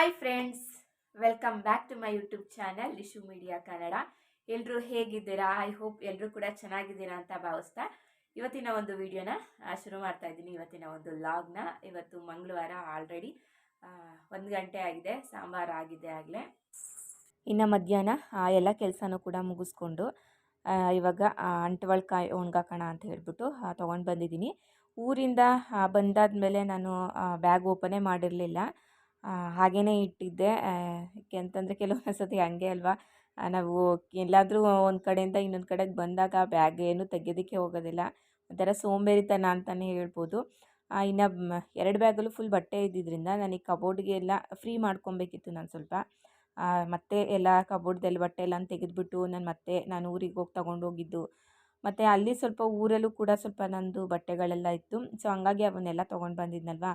Hi friends, welcome back to my YouTube channel Lishu media Kannada. ಎಲ್ಲರೂ ಹೇಗಿದ್ದೀರಾ? I hope ಎಲ್ಲರೂ ಕೂಡ ಚೆನ್ನಾಗಿದ್ದೀರಾ ಅಂತ ಭಾವಿಸ್ತಾ ಇವತ್ತಿನ ಒಂದು ವಿಡಿಯೋನ ಶುರು ಮಾಡ್ತಾ ಇದ್ದೀನಿ. ಇವತ್ತಿನ ಒಂದು ಲಾಗ್ನ. ಇವತ್ತು ಮಂಗಳವಾರ, ಆಲ್ರೆಡಿ 1 ಗಂಟೆ ಆಗಿದೆ, ಸಾಂಬಾರು ಆಗಿದೆ ಆಗಲೇ. ಇನ್ನು ಮಧ್ಯಾಹ್ನ ಎಲ್ಲ ಕೆಲಸನೂ ಕೂಡ ಮುಗಿಸ್ಕೊಂಡು ಇವಾಗ ಅಂಟ್ವಳ್ಕಾಯಿ ಒಣಗಾಕೋಣ ಅಂತ ಹೇಳ್ಬಿಟ್ಟು ತೊಗೊಂಡು ಬಂದಿದ್ದೀನಿ. ಊರಿಂದ ಬಂದಾದಮೇಲೆ ನಾನು ಬ್ಯಾಗ್ ಓಪನೇ ಮಾಡಿರಲಿಲ್ಲ, ಹಾಗೇ ಇಟ್ಟಿದ್ದೆ. ಯಾಕೆ ಅಂತಂದರೆ ಕೆಲವೊಂದು ಸತಿ ಹಂಗೆ ಅಲ್ವಾ, ನಾವು ಎಲ್ಲಾದರೂ ಒಂದು ಕಡೆಯಿಂದ ಇನ್ನೊಂದು ಕಡೆಗೆ ಬಂದಾಗ ಬ್ಯಾಗ್ ಏನು ತೆಗೆಯೋದಕ್ಕೆ ಹೋಗೋದಿಲ್ಲ, ಒಂಥರ ಸೋಂಬೇರಿತನ ಅಂತಲೇ ಹೇಳ್ಬೋದು. ಇನ್ನು 2 ಬ್ಯಾಗಲ್ಲೂ ಫುಲ್ ಬಟ್ಟೆ ಇದ್ದಿದ್ದರಿಂದ ನನಗೆ ಕಬೋರ್ಡ್ಗೆ ಎಲ್ಲ ಫ್ರೀ ಮಾಡ್ಕೊಬೇಕಿತ್ತು. ನಾನು ಸ್ವಲ್ಪ ಮತ್ತೆ ಎಲ್ಲ ಕಬೋರ್ಡ್ದಲ್ಲಿ ಬಟ್ಟೆ ಎಲ್ಲ ತೆಗೆದುಬಿಟ್ಟು ನಾನು ಊರಿಗೆ ಹೋಗಿ ತೊಗೊಂಡೋಗಿದ್ದು, ಮತ್ತು ಅಲ್ಲಿ ಸ್ವಲ್ಪ ಊರಲ್ಲೂ ಕೂಡ ಸ್ವಲ್ಪ ನಂದು ಬಟ್ಟೆಗಳೆಲ್ಲ ಇತ್ತು. ಸೊ ಹಂಗಾಗಿ ಅವನ್ನೆಲ್ಲ ತೊಗೊಂಡು ಬಂದಿದ್ನಲ್ವ,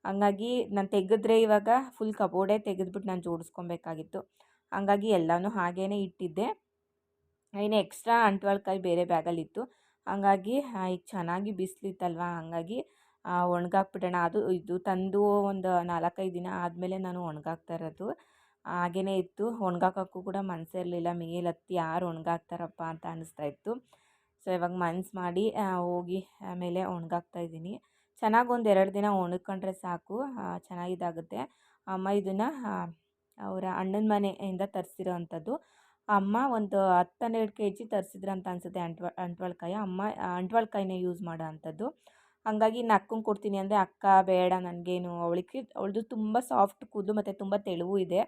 ಹಂಗಾಗಿ ನಾನು ತೆಗೆದ್ರೆ ಇವಾಗ ಫುಲ್ ಕಬೋರ್ಡೇ ತೆಗೆದ್ಬಿಟ್ಟು ನಾನು ಜೋಡಿಸ್ಕೊಬೇಕಾಗಿತ್ತು. ಹಂಗಾಗಿ ಎಲ್ಲನೂ ಹಾಗೇ ಇಟ್ಟಿದ್ದೆ. ಇನ್ನು ಎಕ್ಸ್ಟ್ರಾ ಅಂಟ್ವಳ್ಕಾಯಿ ಬೇರೆ ಬ್ಯಾಗಲ್ಲಿತ್ತು. ಹಂಗಾಗಿ ಈಗ ಚೆನ್ನಾಗಿ ಬಿಸಿಲಿತ್ತಲ್ವ, ಹಂಗಾಗಿ ಒಣಗಾಕ್ಬಿಡೋಣ. ಇದು ತಂದು ಒಂದು 4-5 ದಿನ ಆದಮೇಲೆ ನಾನು ಒಣಗಾಕ್ತಾ ಇರೋದು. ಹಾಗೇ ಇತ್ತು, ಒಣಗಾಕೋಕ್ಕೂ ಕೂಡ ಮನಸ್ಸಿರಲಿಲ್ಲ. ಮೇಲೆ ಹತ್ತಿ ಯಾರು ಒಣಗಾಕ್ತಾರಪ್ಪ ಅಂತ ಅನ್ನಿಸ್ತಾ ಇತ್ತು. ಸೊ ಇವಾಗ ಮನ್ಸು ಮಾಡಿ ಹೋಗಿ ಆಮೇಲೆ ಒಣಗಾಕ್ತಾಯಿದ್ದೀನಿ. ಚೆನ್ನಾಗಿ ಒಂದು 2 ದಿನ ಒಣಗ್ಕೊಂಡ್ರೆ ಸಾಕು, ಚೆನ್ನಾಗಿದ್ದಾಗುತ್ತೆ. ಅಮ್ಮ ಇದನ್ನು ಅವರ ಅಣ್ಣನ ಮನೆಯಿಂದ ತರಿಸಿರೋ ಅಂಥದ್ದು. ಅಮ್ಮ ಒಂದು 10-12 kg ತರಿಸಿದ್ರಂತ ಅನಿಸುತ್ತೆ ಅಂಟ್ವಳ್ಕಾಯಿ. ಅಮ್ಮ ಅಂಟ್ವಳ್ಕಾಯಿನೇ ಯೂಸ್ ಮಾಡೋ ಅಂಥದ್ದು. ಹಂಗಾಗಿ ಇನ್ನು ಅಕ್ಕಂಗೆ ಕೊಡ್ತೀನಿ ಅಂದರೆ ಅಕ್ಕ ಬೇಡ ನನಗೇನು, ಅವಳದು ತುಂಬ ಸಾಫ್ಟ್ ಕೂದಲು ಮತ್ತು ತುಂಬ ತೆಳುವು ಇದೆ.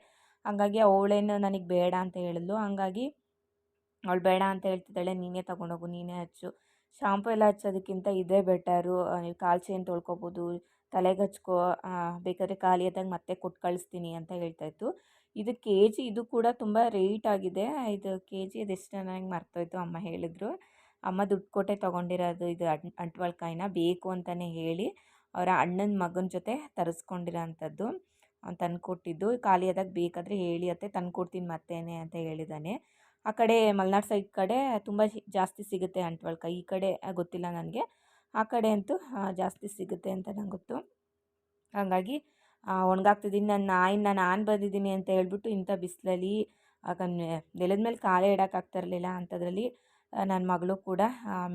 ಹಂಗಾಗಿ ಅವಳೇನು ನನಗೆ ಬೇಡ ಅಂತ ಹೇಳಿದ್ಲು. ಹಂಗಾಗಿ ಅವಳು ಬೇಡ ಅಂತ ಹೇಳ್ತಿದ್ದಾಳೆ, ನೀನೇ ತೊಗೊಂಡೋಗು, ನೀನೇ ಹಚ್ಚು, ಶಾಂಪು ಎಲ್ಲ ಹಚ್ಚೋದಕ್ಕಿಂತ ಇದೇ ಬೆಟರು, ನೀವು ಕಾಲು ಚೈನ್ ತೊಳ್ಕೊಬೋದು, ತಲೆಗೆ ಹಚ್ಕೋ, ಬೇಕಾದರೆ ಖಾಲಿ ಆದಾಗ ಮತ್ತೆ ಕೊಟ್ಟು ಕಳಿಸ್ತೀನಿ ಅಂತ ಹೇಳ್ತಾಯಿತ್ತು. ಇದು KG, ಇದು ಕೂಡ ತುಂಬ ರೇಟ್ ಆಗಿದೆ. ಇದು KG ಅದೆಷ್ಟು ನನಗೆ ಮರ್ತೋಯ್ತು, ಅಮ್ಮ ಹೇಳಿದ್ರು. ಅಮ್ಮ ದುಡ್ಡು ಕೊಟ್ಟೆ ತೊಗೊಂಡಿರೋದು ಇದು ಅಂಟ್ವಳ್ಕಾಯಿನ, ಬೇಕು ಅಂತಲೇ ಹೇಳಿ ಅವರ ಅಣ್ಣನ ಮಗನ ಜೊತೆ ತರಿಸ್ಕೊಂಡಿರೋ ಅಂಥದ್ದು. ಅವ್ನು ತಂದುಕೊಟ್ಟಿದ್ದು. ಖಾಲಿ ಆದಾಗ ಬೇಕಾದರೆ ಹೇಳಿ ಅತ್ತೆ, ತಂದುಕೊಡ್ತೀನಿ ಮತ್ತೇನೆ ಅಂತ ಹೇಳಿದ್ದಾನೆ. ಆ ಕಡೆ ಮಲೆನಾಡು ಸೈಡ್ ಕಡೆ ತುಂಬ ಜಾಸ್ತಿ ಸಿಗುತ್ತೆ ಅಂಟ್ವಳ್ಕಾಯಿ, ಈ ಕಡೆ ಗೊತ್ತಿಲ್ಲ ನನಗೆ. ಆ ಕಡೆ ಅಂತೂ ಜಾಸ್ತಿ ಸಿಗುತ್ತೆ ಅಂತ ನಂಗೆ ಗೊತ್ತು. ಹಾಗಾಗಿ ಒಣಗಾಕ್ತಿದ್ದೀನಿ. ನಾನು ಬಂದಿದ್ದೀನಿ ಅಂತ ಹೇಳ್ಬಿಟ್ಟು ಇಂಥ ಬಿಸಿಲಲ್ಲಿ ನೆಲದ ಮೇಲೆ ಕಾಲೇ ಇಡೋಕ್ಕಾಗ್ತಿರಲಿಲ್ಲ. ಅಂಥದ್ರಲ್ಲಿ ನನ್ನ ಮಗಳು ಕೂಡ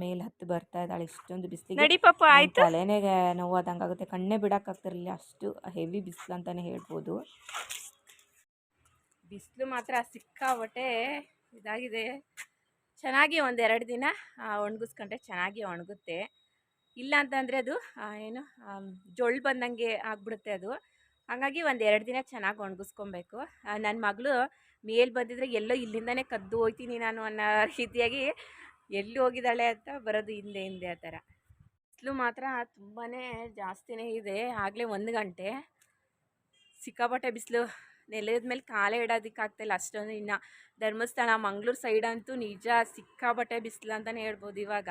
ಮೇಲೆ ಹತ್ತಿ ಬರ್ತಾ ಇದ್ದಾಳೆ. ಇಷ್ಟೊಂದು ಬಿಸಿಲಿಗೆ ತಲೆನೇ ನೋವಾದಂಗೆ ಆಗುತ್ತೆ, ಕಣ್ಣೇ ಬಿಡೋಕ್ಕಾಗ್ತಿರಲಿಲ್ಲ, ಅಷ್ಟು ಹೆವಿ ಬಿಸಿಲು ಅಂತಲೇ ಹೇಳ್ಬೋದು. ಬಿಸಿಲು ಮಾತ್ರ ಸಿಕ್ಕಾಬಟ್ಟೆ ಇದಾಗಿದೆ. ಚೆನ್ನಾಗಿ 1-2 ದಿನ ಒಣಗಿಸ್ಕೊಂಡ್ರೆ ಚೆನ್ನಾಗಿ ಒಣಗುತ್ತೆ. ಇಲ್ಲ ಅಂತಂದರೆ ಅದು ಏನು ಜೊಳ್ಳು ಬಂದಂಗೆ ಆಗಿಬಿಡುತ್ತೆ ಅದು. ಹಾಗಾಗಿ 1-2 ದಿನ ಚೆನ್ನಾಗಿ ಒಣಗಿಸ್ಕೊಬೇಕು. ನನ್ನ ಮಗಳು ಮೇಲೆ ಬಂದಿದ್ರೆ ಎಲ್ಲೋ ಇಲ್ಲಿಂದನೇ ಕದ್ದು ಹೋಗ್ತೀನಿ ನಾನು ಅನ್ನೋ ರೀತಿಯಾಗಿ ಎಲ್ಲಿ ಹೋಗಿದ್ದಾಳೆ ಅಂತ ಬರೋದು ಹಿಂದೆ ಹಿಂದೆ ಆ ಥರ. ಬಿಸಿಲು ಮಾತ್ರ ತುಂಬಾ ಜಾಸ್ತಿನೇ ಇದೆ. ಆಗಲೇ 1 ಗಂಟೆ, ಸಿಕ್ಕಾಪಟ್ಟೆ ಬಿಸಿಲು, ನೆಲದ ಮೇಲೆ ಕಾಲೇ ಇಡೋದಕ್ಕಾಗ್ತಾಯಿಲ್ಲ ಅಷ್ಟೊಂದು. ಇನ್ನು ಧರ್ಮಸ್ಥಳ, ಮಂಗಳೂರು ಸೈಡ್ ಅಂತೂ ನಿಜ ಸಿಕ್ಕಾಪಟ್ಟೆ ಬಿಸಿಲು ಅಂತಲೇ ಹೇಳ್ಬೋದು. ಇವಾಗ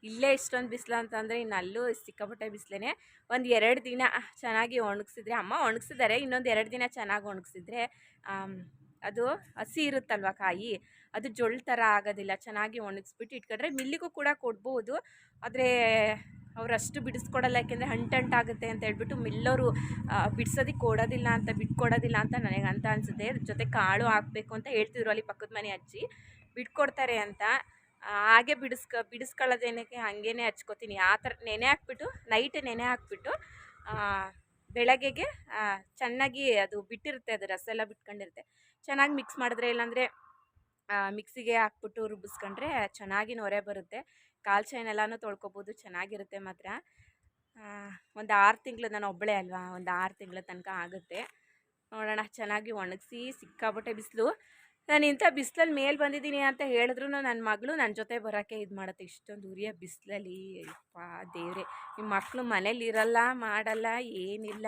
ಇಲ್ಲೇ ಇಷ್ಟೊಂದು ಬಿಸಿಲು ಅಂತಂದರೆ ಇನ್ನು ಅಲ್ಲೂ ಸಿಕ್ಕಾಪಟ್ಟೆ ಬಿಸಿಲೇ. 1-2 ದಿನ ಚೆನ್ನಾಗಿ ಒಣಗಿಸಿದ್ರೆ, ಅಮ್ಮ ಒಣಗಿಸಿದ್ದಾರೆ, ಇನ್ನೊಂದು 2 ದಿನ ಚೆನ್ನಾಗಿ ಒಣಗಿಸಿದ್ರೆ ಅದು ಹಸಿ ಇರುತ್ತಲ್ವ ಕಾಯಿ, ಅದು ಜೊಳ್ಳು ಥರ ಆಗೋದಿಲ್ಲ. ಚೆನ್ನಾಗಿ ಒಣಗಿಸ್ಬಿಟ್ಟು ಇಟ್ಕೊಂಡ್ರೆ ಮಿಲ್ಲಿಗೂ ಕೂಡ ಕೊಡ್ಬೋದು. ಆದರೆ ಅವರಷ್ಟು ಬಿಡಿಸ್ಕೊಡಲ್ಲ, ಯಾಕೆಂದರೆ ಅಂಟಾಗುತ್ತೆ ಅಂತ ಹೇಳ್ಬಿಟ್ಟು ಮಿಲ್ಲವರು ಬಿಡ್ಸೋದಕ್ಕೆ ಕೊಡೋದಿಲ್ಲ ಅಂತ, ಬಿಟ್ಕೊಡೋದಿಲ್ಲ ಅಂತ ನನಗಂತ ಅನಿಸುತ್ತೆ. ಜೊತೆ ಕಾಳು ಹಾಕಬೇಕು ಅಂತ ಹೇಳ್ತಿದ್ರು ಅಲ್ಲಿ ಪಕ್ಕದ ಮನೆ ಅಜ್ಜಿ, ಬಿಟ್ಕೊಡ್ತಾರೆ ಅಂತ. ಹಾಗೆ ಬಿಡಿಸ್ಕೊಳ್ಳೋದೇನಕ್ಕೆ ಹಾಗೇ ಹಚ್ಕೋತೀನಿ. ಆ ಥರ ನೆನೆ ಹಾಕ್ಬಿಟ್ಟು, ನೈಟ್ ನೆನೆ ಹಾಕ್ಬಿಟ್ಟು ಬೆಳಗ್ಗೆಗೆ ಚೆನ್ನಾಗಿ ಅದು ಬಿಟ್ಟಿರುತ್ತೆ, ಅದು ರಸ ಎಲ್ಲ ಬಿಟ್ಕೊಂಡಿರುತ್ತೆ, ಚೆನ್ನಾಗಿ ಮಿಕ್ಸ್ ಮಾಡಿದ್ರೆ, ಇಲ್ಲಾಂದರೆ ಮಿಕ್ಸಿಗೆ ಹಾಕ್ಬಿಟ್ಟು ರುಬ್ಬಿಸ್ಕೊಂಡ್ರೆ ಚೆನ್ನಾಗಿ ನೊರೆ ಬರುತ್ತೆ. ಕಾಲು ಚೈನ್ ಎಲ್ಲನೂ ತೊಳ್ಕೊಬೋದು, ಚೆನ್ನಾಗಿರುತ್ತೆ ಮಾತ್ರ. ಒಂದು 6 ತಿಂಗಳು, ನಾನು ಒಬ್ಬಳೇ ಅಲ್ವಾ, ಒಂದು 6 ತಿಂಗಳ ತನಕ ಆಗುತ್ತೆ. ನೋಡೋಣ, ಚೆನ್ನಾಗಿ ಒಣಗಿಸಿ. ಸಿಕ್ಕಾಪಟ್ಟೆ ಬಿಸಿಲು. ನಾನು ಇಂಥ ಬಿಸಿಲಲ್ಲಿ ಮೇಲೆ ಬಂದಿದ್ದೀನಿ ಅಂತ ಹೇಳಿದ್ರು ನನ್ನ ಮಗಳು ನನ್ನ ಜೊತೆ ಬರೋಕ್ಕೆ ಇದು ಮಾಡುತ್ತೆ. ಇಷ್ಟೊಂದು ಉರಿಯೋ ಬಿಸಿಲಲ್ಲಿ ಯಪ್ಪ ದೇವ್ರೆ, ನಿಮ್ಮ ಮಕ್ಕಳು ಮನೇಲಿ ಇರಲ್ಲ, ಮಾಡಲ್ಲ, ಏನಿಲ್ಲ.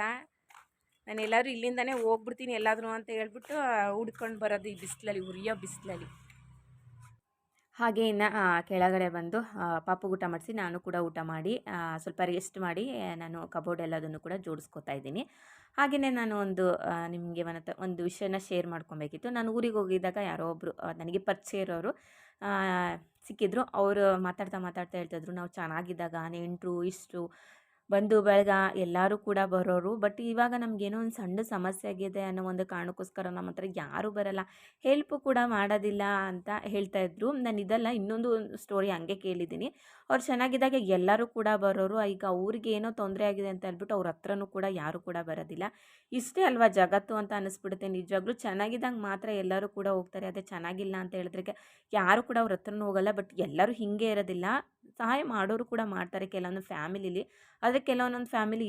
ನಾನು ಎಲ್ಲಾದರೂ ಇಲ್ಲಿಂದನೇ ಹೋಗ್ಬಿಡ್ತೀನಿ ಎಲ್ಲಾದರೂ ಅಂತ ಹೇಳ್ಬಿಟ್ಟು ಹುಡ್ಕೊಂಡು ಬರೋದು ಈ ಬಿಸಿಲಲ್ಲಿ, ಉರಿಯೋ ಬಿಸಿಲಲ್ಲಿ. ಹಾಗೆ ಇನ್ನು ಕೆಳಗಡೆ ಬಂದು ಪಾಪು ಊಟ ಮಾಡಿಸಿ ನಾನು ಕೂಡ ಊಟ ಮಾಡಿ ಸ್ವಲ್ಪ ರೆಸ್ಟ್ ಮಾಡಿ ನಾನು ಕಬೋರ್ಡ್ ಎಲ್ಲದನ್ನು ಕೂಡ ಜೋಡಿಸ್ಕೊತಾ ಇದ್ದೀನಿ. ಹಾಗೆಯೇ ನಾನು ನಿಮಗೆ ಒಂದು ವಿಷಯನ ಶೇರ್ ಮಾಡ್ಕೊಬೇಕಿತ್ತು. ನಾನು ಊರಿಗೆ ಹೋಗಿದ್ದಾಗ ಯಾರೋ ಒಬ್ಬರು ನನಗೆ ಪರಿಚಯ ಇರೋರು ಸಿಕ್ಕಿದ್ರು. ಅವರು ಮಾತಾಡ್ತಾ ಹೇಳ್ತಾಯಿದ್ರು, ನಾವು ಚೆನ್ನಾಗಿದ್ದಾಗ ನೆಂಟರು ಇಷ್ಟು ಬಂಧು ಬಳಗ ಎಲ್ಲರೂ ಕೂಡ ಬರೋರು. ಬಟ್ ಇವಾಗ ನಮಗೇನೋ ಒಂದು ಸಣ್ಣ ಸಮಸ್ಯೆ ಆಗಿದೆ ಅನ್ನೋ ಒಂದು ಕಾರಣಕ್ಕೋಸ್ಕರ ನಮ್ಮ ಹತ್ರ ಯಾರೂ ಬರಲ್ಲ, ಹೆಲ್ಪು ಕೂಡ ಮಾಡೋದಿಲ್ಲ ಅಂತ ಹೇಳ್ತಾ ಇದ್ರು. ನಾನು ಇದಲ್ಲ, ಇನ್ನೊಂದು ಸ್ಟೋರಿ ಹಂಗೆ ಕೇಳಿದ್ದೀನಿ. ಅವ್ರು ಚೆನ್ನಾಗಿದ್ದಾಗ ಎಲ್ಲರೂ ಕೂಡ ಬರೋರು. ಈಗ ಅವ್ರಿಗೆ ಏನೋ ತೊಂದರೆ ಆಗಿದೆ ಅಂತ ಹೇಳ್ಬಿಟ್ಟು ಅವ್ರ ಹತ್ರನೂ ಕೂಡ ಯಾರೂ ಕೂಡ ಬರೋದಿಲ್ಲ. ಇಷ್ಟೇ ಅಲ್ವಾ ಜಗತ್ತು ಅಂತ ಅನ್ನಿಸ್ಬಿಡುತ್ತೆ ನಿಜವಾಗ್ಲೂ. ಚೆನ್ನಾಗಿದ್ದಾಗ ಮಾತ್ರ ಎಲ್ಲರೂ ಕೂಡ ಹೋಗ್ತಾರೆ. ಅದೇ ಚೆನ್ನಾಗಿಲ್ಲ ಅಂತ ಹೇಳಿದ್ರೆ ಯಾರು ಕೂಡ ಅವ್ರ ಹತ್ರನೂ ಹೋಗಲ್ಲ. ಬಟ್ ಎಲ್ಲರೂ ಹಿಂಗೆ ಇರೋದಿಲ್ಲ, ಸಹಾಯ ಮಾಡೋರು ಕೂಡ ಮಾಡ್ತಾರೆ ಕೆಲವೊಂದು ಫ್ಯಾಮಿಲಿಲಿ. ಆದರೆ ಕೆಲವೊಂದೊಂದು ಫ್ಯಾಮಿಲಿ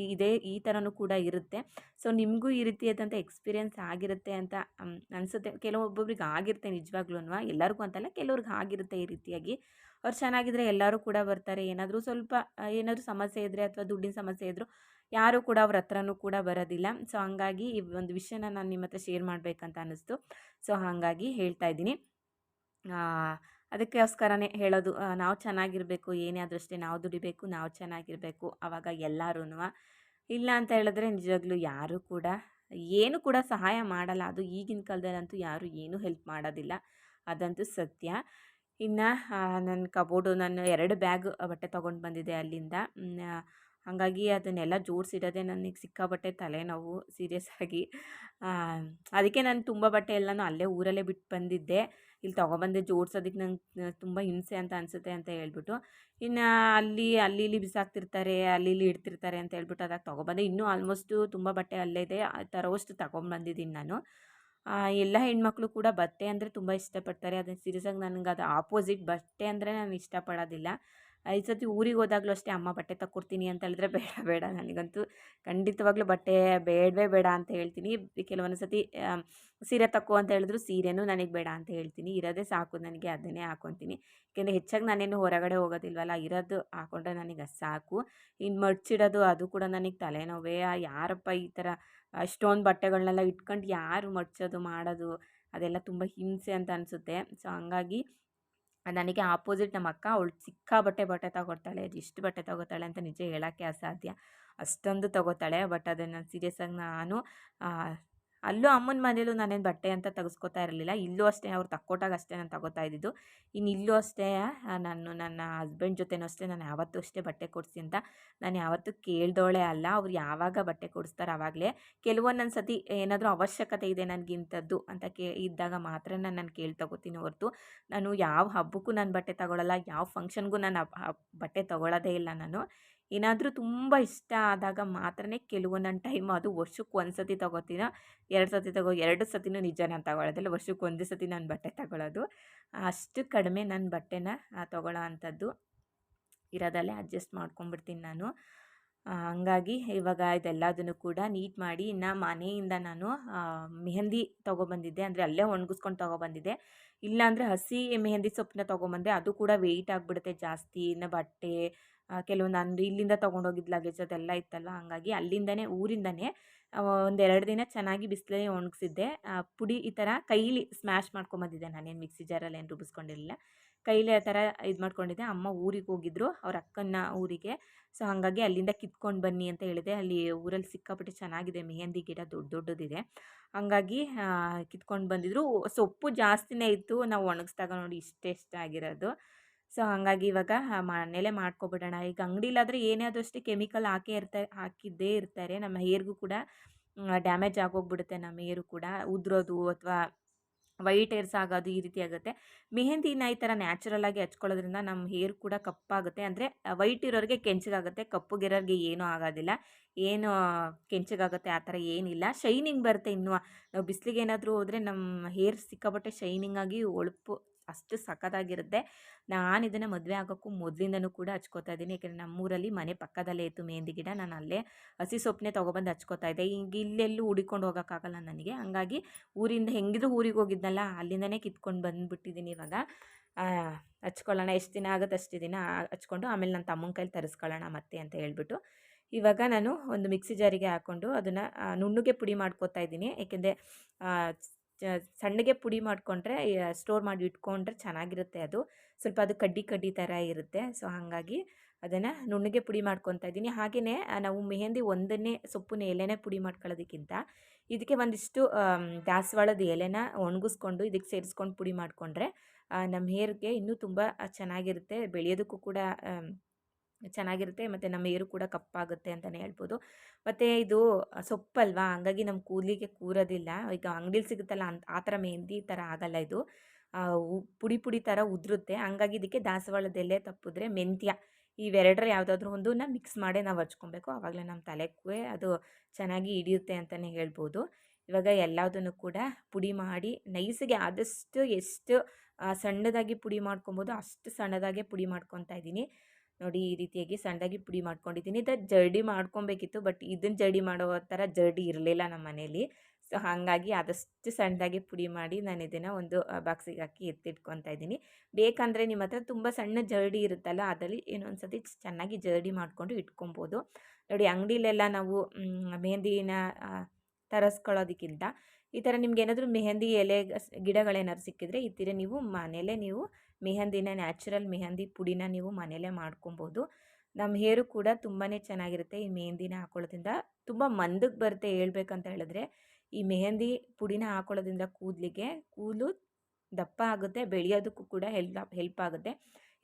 ಈ ಥರನೂ ಕೂಡ ಇರುತ್ತೆ. ಸೊ ನಿಮಗೂ ಈ ರೀತಿಯಾದಂಥ ಎಕ್ಸ್ಪೀರಿಯೆನ್ಸ್ ಆಗಿರುತ್ತೆ ಅಂತ ಅನಿಸುತ್ತೆ. ಕೆಲವೊಬ್ಬೊಬ್ರಿಗೆ ಆಗಿರುತ್ತೆ ನಿಜವಾಗ್ಲೂ, ಎಲ್ಲರಿಗೂ ಅಂತಲ್ಲ, ಕೆಲವ್ರಿಗೆ ಆಗಿರುತ್ತೆ ಈ ರೀತಿಯಾಗಿ. ಅವ್ರು ಚೆನ್ನಾಗಿದ್ದರೆ ಎಲ್ಲರೂ ಕೂಡ ಬರ್ತಾರೆ. ಏನಾದರೂ ಸ್ವಲ್ಪ ಏನಾದರೂ ಸಮಸ್ಯೆ ಇದ್ದರೆ ಅಥವಾ ದುಡ್ಡಿನ ಸಮಸ್ಯೆ ಇದ್ದರೂ ಯಾರೂ ಕೂಡ ಅವ್ರ ಹತ್ರನೂ ಕೂಡ ಬರೋದಿಲ್ಲ. ಸೊ ಹಂಗಾಗಿ ಈ ಒಂದು ವಿಷಯನ ನಾನು ನಿಮ್ಮ ಹತ್ರ ಶೇರ್ ಮಾಡಬೇಕಂತ ಅನ್ನಿಸ್ತು. ಸೊ ಹಾಗಾಗಿ ಹೇಳ್ತಾ ಇದ್ದೀನಿ. ಅದಕ್ಕೋಸ್ಕರನೇ ಹೇಳೋದು, ನಾವು ಚೆನ್ನಾಗಿರಬೇಕು, ಏನೇ ಆದರೂ ಅಷ್ಟೇ ನಾವು ದುಡಿಬೇಕು, ನಾವು ಚೆನ್ನಾಗಿರಬೇಕು. ಆವಾಗ ಎಲ್ಲರೂ. ಇಲ್ಲ ಅಂತ ಹೇಳಿದ್ರೆ ನಿಜವಾಗ್ಲೂ ಯಾರೂ ಕೂಡ ಏನು ಕೂಡ ಸಹಾಯ ಮಾಡಲ್ಲ. ಅದು ಈಗಿನ ಕಾಲದಲ್ಲಂತೂ ಯಾರೂ ಏನೂ ಹೆಲ್ಪ್ ಮಾಡೋದಿಲ್ಲ, ಅದಂತೂ ಸತ್ಯ. ಇನ್ನು ನನ್ನ ಕಬೋರ್ಡು, ನಾನು 2 ಬ್ಯಾಗ್ ಬಟ್ಟೆ ತೊಗೊಂಡು ಬಂದಿದ್ದೆ ಅಲ್ಲಿಂದ. ಹಾಗಾಗಿ ಅದನ್ನೆಲ್ಲ ಜೋಡಿಸಿಡೋದೇ ನನಗೆ ಸಿಕ್ಕಾಪಟ್ಟೆ ತಲೆನೋವು ಸೀರಿಯಸ್ ಆಗಿ. ಅದಕ್ಕೆ ನಾನು ತುಂಬ ಬಟ್ಟೆ ಎಲ್ಲನೂ ಅಲ್ಲೇ ಊರಲ್ಲೇ ಬಿಟ್ಟು ಬಂದಿದ್ದೆ. ಇಲ್ಲಿ ತೊಗೊಬಂದೆ ಜೋಡ್ಸೋದಕ್ಕೆ ನಂಗೆ ತುಂಬ ಹಿಂಸೆ ಅಂತ ಅನಿಸುತ್ತೆ ಅಂತ ಹೇಳ್ಬಿಟ್ಟು. ಇನ್ನು ಅಲ್ಲಿ ಇಲ್ಲಿ ಬಿಸಾಕ್ತಿರ್ತಾರೆ, ಇಲ್ಲಿ ಇಡ್ತಿರ್ತಾರೆ ಅಂತ ಹೇಳ್ಬಿಟ್ಟು ಅದಕ್ಕೆ ತೊಗೊಬಂದೆ. ಇನ್ನೂ ಆಲ್ಮೋಸ್ಟು ತುಂಬ ಬಟ್ಟೆ ಅಲ್ಲೇ ಇದೆ, ತರೋವಷ್ಟು ತೊಗೊಂಬಂದಿದ್ದೀನಿ ನಾನು. ಎಲ್ಲ ಹೆಣ್ಮಕ್ಳು ಕೂಡ ಬಟ್ಟೆ ಅಂದರೆ ತುಂಬ ಇಷ್ಟಪಡ್ತಾರೆ. ಅದನ್ನು ಸೀರಿಯಸ್ಸಾಗಿ ನನಗೆ ಅದು ಆಪೋಸಿಟ್, ಬಟ್ಟೆ ಅಂದರೆ ನಾನು ಇಷ್ಟಪಡೋದಿಲ್ಲ. ಈ ಸತಿ ಊರಿಗೆ ಹೋದಾಗಲೂ ಅಷ್ಟೇ, ಅಮ್ಮ ಬಟ್ಟೆ ತಕ್ಕೊಡ್ತೀನಿ ಅಂತ ಹೇಳಿದ್ರೆ ಬೇಡ ಬೇಡ, ನನಗಂತೂ ಖಂಡಿತವಾಗ್ಲೂ ಬಟ್ಟೆ ಬೇಡವೇ ಬೇಡ ಅಂತ ಹೇಳ್ತೀನಿ. ಕೆಲವೊಂದು ಸತಿ ಸೀರೆ ತಕ್ಕೋ ಅಂತ ಹೇಳಿದ್ರು ಸೀರೆನೂ ನನಗೆ ಬೇಡ ಅಂತ ಹೇಳ್ತೀನಿ. ಇರೋದೇ ಸಾಕು ನನಗೆ, ಅದನ್ನೇ ಹಾಕ್ಕೊತೀನಿ. ಯಾಕೆಂದರೆ ಹೆಚ್ಚಾಗಿ ನಾನೇನು ಹೊರಗಡೆ ಹೋಗೋದಿಲ್ವಲ್ಲ, ಇರೋದು ಹಾಕ್ಕೊಂಡ್ರೆ ನನಗೆ ಅದು ಸಾಕು. ಇನ್ನು ಮಡ್ಚಿಡೋದು ಅದು ಕೂಡ ನನಗೆ ತಲೆನೋವೇ. ಯಾರಪ್ಪ ಈ ಥರ ಅಷ್ಟೊಂದು ಬಟ್ಟೆಗಳನ್ನೆಲ್ಲ ಇಟ್ಕೊಂಡು ಯಾರು ಮಡ್ಚೋದು ಮಾಡೋದು, ಅದೆಲ್ಲ ತುಂಬ ಹಿಂಸೆ ಅಂತ ಅನಿಸುತ್ತೆ. ಸೊ ಹಂಗಾಗಿ ನನಗೆ ಆಪೋಸಿಟ್ ನಮ್ಮ ಅಕ್ಕ, ಅವಳು ಸಿಕ್ಕಾಪಟ್ಟೆ ಬಟ್ಟೆ ತಗೊಳ್ತಾಳೆ. ಅದು ಎಷ್ಟು ಬಟ್ಟೆ ತಗೋತಾಳೆ ಅಂತ ನಿಜ ಹೇಳೋಕ್ಕೆ ಅಸಾಧ್ಯ, ಅಷ್ಟೊಂದು ತಗೋತಾಳೆ. ಬಟ್ ಅದನ್ನು ಸೀರಿಯಸ್ಸಾಗಿ ನಾನು ಅಲ್ಲೂ ಅಮ್ಮನ ಮನೇಲೂ ನಾನೇನು ಬಟ್ಟೆ ಅಂತ ತೆಗೆಸ್ಕೊತಾ ಇರಲಿಲ್ಲ. ಇಲ್ಲೂ ಅಷ್ಟೇ, ಅವ್ರು ತಕ್ಕೊಟ್ಟಾಗ ಅಷ್ಟೇ ನಾನು ತಗೋತಾ ಇದ್ದಿದ್ದು. ಇನ್ನು ಇಲ್ಲೂ ಅಷ್ಟೇ, ನಾನು ನನ್ನ ಹಸ್ಬೆಂಡ್ ಜೊತೆನೂ ಅಷ್ಟೇ, ನಾನು ಯಾವತ್ತೂ ಅಷ್ಟೇ ಬಟ್ಟೆ ಕೊಡಿಸಿ ಅಂತ ನಾನು ಯಾವತ್ತೂ ಕೇಳ್ದೋಳೆ ಅಲ್ಲ. ಅವ್ರು ಯಾವಾಗ ಬಟ್ಟೆ ಕೊಡಿಸ್ತಾರೆ ಆವಾಗಲೇ. ಕೆಲವೊಂದೊಂದು ಸತಿ ಏನಾದರೂ ಅವಶ್ಯಕತೆ ಇದೆ ನನಗಿಂಥದ್ದು ಅಂತ ಇದ್ದಾಗ ಮಾತ್ರ ನಾನು ಕೇಳಿ ತಗೋತೀನಿ ಹೊರತು ನಾನು ಯಾವ ಹಬ್ಬಕ್ಕೂ ನಾನು ಬಟ್ಟೆ ತಗೊಳ್ಳಲ್ಲ, ಯಾವ ಫಂಕ್ಷನ್ಗೂ ನಾನು ಬಟ್ಟೆ ತಗೊಳ್ಳೋದೇ ಇಲ್ಲ ನಾನು. ಏನಾದರೂ ತುಂಬ ಇಷ್ಟ ಆದಾಗ ಮಾತ್ರನೇ ಕೆಲವೊಂದೊಂದು ಟೈಮ್, ಅದು ವರ್ಷಕ್ಕೆ 1 ಸತಿ ತಗೋತೀನೋ 2 ಸತಿ 2 ಸತಿನೂ ನಿಜ ನಾನು ತಗೊಳ್ಳೋದಿಲ್ಲ. ವರ್ಷಕ್ಕೆ 1 ಸತಿ ನಾನು ಬಟ್ಟೆ ತಗೊಳ್ಳೋದು. ಅಷ್ಟು ಕಡಿಮೆ ನಾನು ಬಟ್ಟೆನ ತಗೊಳ್ಳೋ ಅಂಥದ್ದು. ಇರೋದಲ್ಲೇ ಅಡ್ಜಸ್ಟ್ ಮಾಡ್ಕೊಂಡ್ಬಿಡ್ತೀನಿ ನಾನು. ಹಂಗಾಗಿ ಇವಾಗ ಇದೆಲ್ಲದನ್ನು ಕೂಡ ನೀಟ್ ಮಾಡಿ, ಇನ್ನು ಮನೆಯಿಂದ ನಾನು ಮೆಹಂದಿ ತೊಗೊಬಂದಿದ್ದೆ. ಅಂದರೆ ಅಲ್ಲೇ ಒಣಗಿಸ್ಕೊಂಡು ತೊಗೊಬಂದಿದ್ದೆ. ಇಲ್ಲಾಂದರೆ ಹಸಿ ಮೆಹಂದಿ ಸೊಪ್ಪನ್ನ ತೊಗೊಂಬಂದೆ, ಅದು ಕೂಡ ವೆಯ್ಟ್ ಆಗಿಬಿಡುತ್ತೆ ಜಾಸ್ತಿ. ಇನ್ನು ಬಟ್ಟೆ ಕೆಲವೊಂದು ಅಂದು ಇಲ್ಲಿಂದ ತೊಗೊಂಡೋಗಿದ್ದು ಲಗೇಜ್ ಅದೆಲ್ಲ ಇತ್ತಲ್ವ, ಹಾಗಾಗಿ ಅಲ್ಲಿಂದನೇ, ಊರಿಂದನೇ ಒಂದು 2 ದಿನ ಚೆನ್ನಾಗಿ ಬಿಸಿಲಲ್ಲಿ ಒಣಗಿಸಿದ್ದೆ. ಪುಡಿ ಈ ಥರ ಕೈಲಿ ಸ್ಮ್ಯಾಶ್ ಮಾಡ್ಕೊಂಬಂದಿದ್ದೆ, ನಾನೇನು ಮಿಕ್ಸಿ ಜಾರಲ್ಲಿ ಏನು ರುಬ್ಬಿಸ್ಕೊಂಡಿರಲಿಲ್ಲ. ಕೈಲಿ ಆ ಥರ ಇದು ಮಾಡ್ಕೊಂಡಿದ್ದೆ. ಅಮ್ಮ ಊರಿಗೆ ಹೋಗಿದ್ದರು, ಅವ್ರ ಅಕ್ಕನ ಊರಿಗೆ. ಸೊ ಹಾಗಾಗಿ ಅಲ್ಲಿಂದ ಕಿತ್ಕೊಂಡು ಬನ್ನಿ ಅಂತ ಹೇಳಿದೆ. ಅಲ್ಲಿ ಊರಲ್ಲಿ ಸಿಕ್ಕಾಪಟ್ಟೆ ಚೆನ್ನಾಗಿದೆ ಮೆಹಂದಿ ಗಿಡ, ದೊಡ್ಡ ದೊಡ್ಡದಿದೆ. ಹಂಗಾಗಿ ಕಿತ್ಕೊಂಡು ಬಂದಿದ್ರು. ಸೊಪ್ಪು ಜಾಸ್ತಿನೇ ಇತ್ತು, ನಾವು ಒಣಗಿಸ್ದಾಗ ನೋಡಿ ಇಷ್ಟೆಷ್ಟು ಆಗಿರೋದು. ಸೊ ಹಾಗಾಗಿ ಇವಾಗ ಮನೇಲೇ ಮಾಡ್ಕೊಬಿಡೋಣ. ಈಗ ಅಂಗಡಿಲಾದರೆ ಏನೇ ಆದರೂ ಅಷ್ಟೇ ಕೆಮಿಕಲ್ ಹಾಕಿದ್ದೇ ಇರ್ತಾರೆ. ನಮ್ಮ ಹೇರ್ಗೂ ಕೂಡ ಡ್ಯಾಮೇಜ್ ಆಗೋಗ್ಬಿಡುತ್ತೆ. ನಮ್ಮ ಹೇರು ಕೂಡ ಉದುರೋದು ಅಥವಾ ವೈಟ್ ಹೇರ್ಸ್ ಆಗೋದು ಈ ರೀತಿ ಆಗುತ್ತೆ. ಮೆಹಂದಿನ ಈ ಥರ ನ್ಯಾಚುರಲಾಗಿ ಹಚ್ಕೊಳ್ಳೋದ್ರಿಂದ ನಮ್ಮ ಹೇರ್ ಕೂಡ ಕಪ್ಪಾಗುತ್ತೆ. ಅಂದರೆ ವೈಟ್ ಇರೋರಿಗೆ ಕೆಂಚಗಾಗುತ್ತೆ, ಕಪ್ಪುಗಿರೋರಿಗೆ ಏನೂ ಆಗೋದಿಲ್ಲ. ಏನು ಕೆಂಚಗಾಗುತ್ತೆ ಆ ಥರ ಏನಿಲ್ಲ. ಶೈನಿಂಗ್ ಬರುತ್ತೆ. ಇನ್ನೂ ನಾವು ಬಿಸಿಲಿಗೆ ಏನಾದರೂ ಹೋದರೆ ನಮ್ಮ ಹೇರ್ ಸಿಕ್ಕಾಪಟ್ಟೆ ಶೈನಿಂಗಾಗಿ ಹೊಳಪು ಅಷ್ಟು ಸಖತ್ತಾಗಿರುತ್ತೆ. ನಾನು ಇದನ್ನು ಮದುವೆ ಆಗೋಕ್ಕೂ ಮೊದಲಿಂದನೂ ಕೂಡ ಹಚ್ಕೋತಾ ಇದ್ದೀನಿ. ಯಾಕೆಂದರೆ ನಮ್ಮೂರಲ್ಲಿ ಮನೆ ಪಕ್ಕದಲ್ಲೇ ಇತ್ತು ಮೆಹಂದಿ ಗಿಡ. ನಾನು ಅಲ್ಲೇ ಹಸಿ ಸೊಪ್ಪನ್ನೇ ತೊಗೊಬಂದು ಹಚ್ಕೋತಾ ಇದ್ದೆ. ಈಗ ಇಲ್ಲೆಲ್ಲೂ ಹುಡುಕೊಂಡು ಹೋಗೋಕ್ಕಾಗಲ್ಲ ನನಗೆ. ಹಂಗಾಗಿ ಊರಿಂದ ಹೆಂಗಿದ್ರೂ ಊರಿಗೆ ಹೋಗಿದ್ನಲ್ಲ, ಅಲ್ಲಿಂದನೇ ಕಿತ್ಕೊಂಡು ಬಂದುಬಿಟ್ಟಿದ್ದೀನಿ. ಇವಾಗ ಹಚ್ಕೊಳ್ಳೋಣ, ಎಷ್ಟು ದಿನ ಆಗುತ್ತೆ ಅಷ್ಟು ದಿನ ಹಚ್ಕೊಂಡು ಆಮೇಲೆ ನನ್ನ ತಮ್ಮನ ಕೈಲಿ ತರಿಸ್ಕೊಳ್ಳೋಣ ಮತ್ತೆ ಅಂತ ಹೇಳ್ಬಿಟ್ಟು ಇವಾಗ ನಾನು ಒಂದು ಮಿಕ್ಸಿ ಜಾರಿಗೆ ಹಾಕ್ಕೊಂಡು ಅದನ್ನು ನುಣ್ಣಗೆ ಪುಡಿ ಮಾಡ್ಕೋತಾ ಇದ್ದೀನಿ. ಏಕೆಂದರೆ ಸಣ್ಣಗೆ ಪುಡಿ ಮಾಡಿಕೊಂಡ್ರೆ, ಸ್ಟೋರ್ ಮಾಡಿ ಇಟ್ಕೊಂಡ್ರೆ ಚೆನ್ನಾಗಿರುತ್ತೆ. ಅದು ಸ್ವಲ್ಪ ಅದು ಕಡ್ಡಿ ಥರ ಇರುತ್ತೆ. ಸೊ ಹಾಗಾಗಿ ಅದನ್ನು ನುಣ್ಣಗೆ ಪುಡಿ ಮಾಡ್ಕೊತಾ ಇದ್ದೀನಿ. ಹಾಗೆಯೇ ನಾವು ಮೆಹಂದಿ ಒಂದನ್ನೇ ಸೊಪ್ಪಿನ ಎಲೆನೇ ಪುಡಿ ಮಾಡ್ಕೊಳ್ಳೋದಕ್ಕಿಂತ ಇದಕ್ಕೆ ಒಂದಿಷ್ಟು ದಾಸವಾಳದ ಎಲೆನ ಒಣಗಿಸ್ಕೊಂಡು ಇದಕ್ಕೆ ಸೇರಿಸ್ಕೊಂಡು ಪುಡಿ ಮಾಡಿಕೊಂಡ್ರೆ ನಮ್ಮ ಹೇರ್ಗೆ ಇನ್ನೂ ತುಂಬ ಚೆನ್ನಾಗಿರುತ್ತೆ. ಬೆಳೆಯೋದಕ್ಕೂ ಕೂಡ ಚೆನ್ನಾಗಿರುತ್ತೆ ಮತ್ತು ನಮ್ಮ ಹೇರು ಕೂಡ ಕಪ್ಪಾಗುತ್ತೆ ಅಂತಲೇ ಹೇಳ್ಬೋದು. ಮತ್ತು ಇದು ಸೊಪ್ಪಲ್ವಾ, ಹಂಗಾಗಿ ನಮ್ಮ ಕೂದಲಿಗೆ ಕೂರೋದಿಲ್ಲ. ಈಗ ಅಂಗಡೀಲಿ ಸಿಗುತ್ತಲ್ಲ ಆ ಥರ ಮೆಹಂದಿ ಥರ ಆಗಲ್ಲ ಇದು. ಪುಡಿ ಪುಡಿ ಥರ ಉದುರುತ್ತೆ. ಹಂಗಾಗಿ ಇದಕ್ಕೆ ದಾಸವಾಳದ ಎಲೆ, ತಪ್ಪಿದ್ರೆ ಮೆಂತ್ಯ, ಇವೆರಡರ ಯಾವುದಾದ್ರೂ ಒಂದನ್ನ ಮಿಕ್ಸ್ ಮಾಡೇ ನಾವು ಹಚ್ಕೊಬೇಕು. ಆವಾಗಲೇ ನಮ್ಮ ತಲೆಗೂ ಅದು ಚೆನ್ನಾಗಿ ಹಿಡಿಯುತ್ತೆ ಅಂತಲೇ ಹೇಳ್ಬೋದು. ಇವಾಗ ಎಲ್ಲದನ್ನು ಕೂಡ ಪುಡಿ ಮಾಡಿ ನೈಸಿಗೆ ಆದಷ್ಟು ಎಷ್ಟು ಸಣ್ಣದಾಗಿ ಪುಡಿ ಮಾಡ್ಕೊಬೋದು ಅಷ್ಟು ಸಣ್ಣದಾಗೆ ಪುಡಿ ಮಾಡ್ಕೊತಾ ಇದ್ದೀನಿ. ನೋಡಿ, ಈ ರೀತಿಯಾಗಿ ಸಣ್ಣದಾಗಿ ಪುಡಿ ಮಾಡ್ಕೊಂಡಿದ್ದೀನಿ. ಇದು ಜರಡಿ ಮಾಡ್ಕೊಬೇಕಿತ್ತು, ಬಟ್ ಇದನ್ನು ಜರಡಿ ಮಾಡೋ ಥರ ಜರಡಿ ಇರಲಿಲ್ಲ ನಮ್ಮ ಮನೇಲಿ. ಸೊ ಹಾಗಾಗಿ ಆದಷ್ಟು ಸಣ್ಣದಾಗಿ ಪುಡಿ ಮಾಡಿ ನಾನು ಇದನ್ನು ಒಂದು ಬಾಕ್ಸಿಗೆ ಹಾಕಿ ಎತ್ತಿಟ್ಕೊತಾ ಇದ್ದೀನಿ. ಬೇಕಂದರೆ ನಿಮ್ಮ ಹತ್ರ ತುಂಬ ಸಣ್ಣ ಜರಡಿ ಇರುತ್ತಲ್ಲ, ಅದರಲ್ಲಿ ಇನ್ನೊಂದು ಸತಿ ಚೆನ್ನಾಗಿ ಜರಡಿ ಮಾಡಿಕೊಂಡು ಇಟ್ಕೊಬೋದು. ನೋಡಿ, ಅಂಗಡಿಲೆಲ್ಲ ನಾವು ಮೆಹಂದಿನ ತರಿಸ್ಕೊಳ್ಳೋದಕ್ಕಿಂತ ಈ ಥರ ನಿಮ್ಗೆ ಏನಾದರೂ ಮೆಹಂದಿ ಎಲೆ ಗಿಡಗಳೇನಾದ್ರು ಸಿಕ್ಕಿದ್ರೆ ಈ ಥರ ನೀವು ಮನೇಲೇ ನೀವು ಮೆಹಂದಿನ, ನ್ಯಾಚುರಲ್ ಮೆಹಂದಿ ಪುಡಿನ ನೀವು ಮನೇಲೇ ಮಾಡ್ಕೊಬೋದು. ನಮ್ಮ ಹೇರು ಕೂಡ ತುಂಬಾ ಚೆನ್ನಾಗಿರುತ್ತೆ. ಈ ಮೆಹಂದಿನ ಹಾಕೊಳ್ಳೋದ್ರಿಂದ ತುಂಬ ಮಂದಕ್ಕೆ ಬರುತ್ತೆ. ಹೇಳ್ಬೇಕಂತ ಹೇಳಿದ್ರೆ ಈ ಮೆಹಂದಿ ಪುಡಿನ ಹಾಕೊಳ್ಳೋದ್ರಿಂದ ಕೂದಲು ದಪ್ಪ ಆಗುತ್ತೆ, ಬೆಳೆಯೋದಕ್ಕೂ ಕೂಡ ಹೆಲ್ಪ್ ಆಗುತ್ತೆ.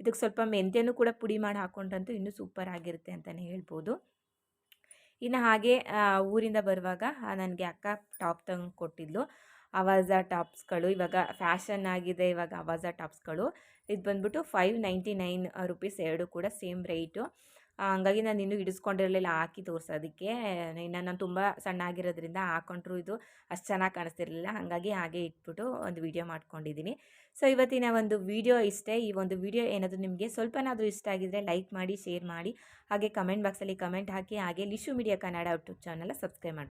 ಇದಕ್ಕೆ ಸ್ವಲ್ಪ ಮೆಂತ್ಯನೂ ಕೂಡ ಪುಡಿ ಮಾಡಿ ಹಾಕೊಂಡ್ರಂತೂ ಇನ್ನೂ ಸೂಪರ್ ಆಗಿರುತ್ತೆ ಅಂತಲೇ ಹೇಳ್ಬೋದು. ಇನ್ನು ಹಾಗೆ ಊರಿಂದ ಬರುವಾಗ ನನಗೆ ಅಕ್ಕ ಟಾಪ್ ತಂದು ಕೊಟ್ಟಿದ್ಲು. ಅವಾಜಾ ಟಾಪ್ಸ್ಗಳು ಇವಾಗ ಫ್ಯಾಷನ್ ಆಗಿದೆ. ಇವಾಗ ಅವಾಜಾ ಟಾಪ್ಸ್ಗಳು ಇದು ಬಂದ್ಬಿಟ್ಟು 599 ರುಪೀಸ್, ಎರಡು ಕೂಡ ಸೇಮ್ ರೇಟು. ಹಂಗಾಗಿ ನಾನು ಇನ್ನೂ ಹಿಡಿಸ್ಕೊಂಡಿರಲಿಲ್ಲ ಹಾಕಿ ತೋರಿಸೋದಕ್ಕೆ. ಇನ್ನು ನಾನು ತುಂಬ ಸಣ್ಣ ಆಗಿರೋದ್ರಿಂದ ಹಾಕೊಂಡ್ರು ಇದು ಅಷ್ಟು ಚೆನ್ನಾಗಿ ಕಾಣಿಸ್ತಿರಲಿಲ್ಲ. ಹಾಗಾಗಿ ಹಾಗೆ ಇಟ್ಬಿಟ್ಟು ಒಂದು ವಿಡಿಯೋ ಮಾಡ್ಕೊಂಡಿದ್ದೀನಿ. ಸೊ ಇವತ್ತಿನ ಒಂದು ವಿಡಿಯೋ ಇಷ್ಟೇ. ಈ ಒಂದು ವಿಡಿಯೋ ಏನಾದರೂ ನಿಮಗೆ ಸ್ವಲ್ಪನಾದರೂ ಇಷ್ಟ ಆಗಿದ್ದರೆ ಲೈಕ್ ಮಾಡಿ, ಶೇರ್ ಮಾಡಿ, ಹಾಗೆ ಕಮೆಂಟ್ ಬಾಕ್ಸಲ್ಲಿ ಕಮೆಂಟ್ ಹಾಕಿ, ಹಾಗೆ Lishu media Kannada YouTube channel subscribe ಮಾಡಿ.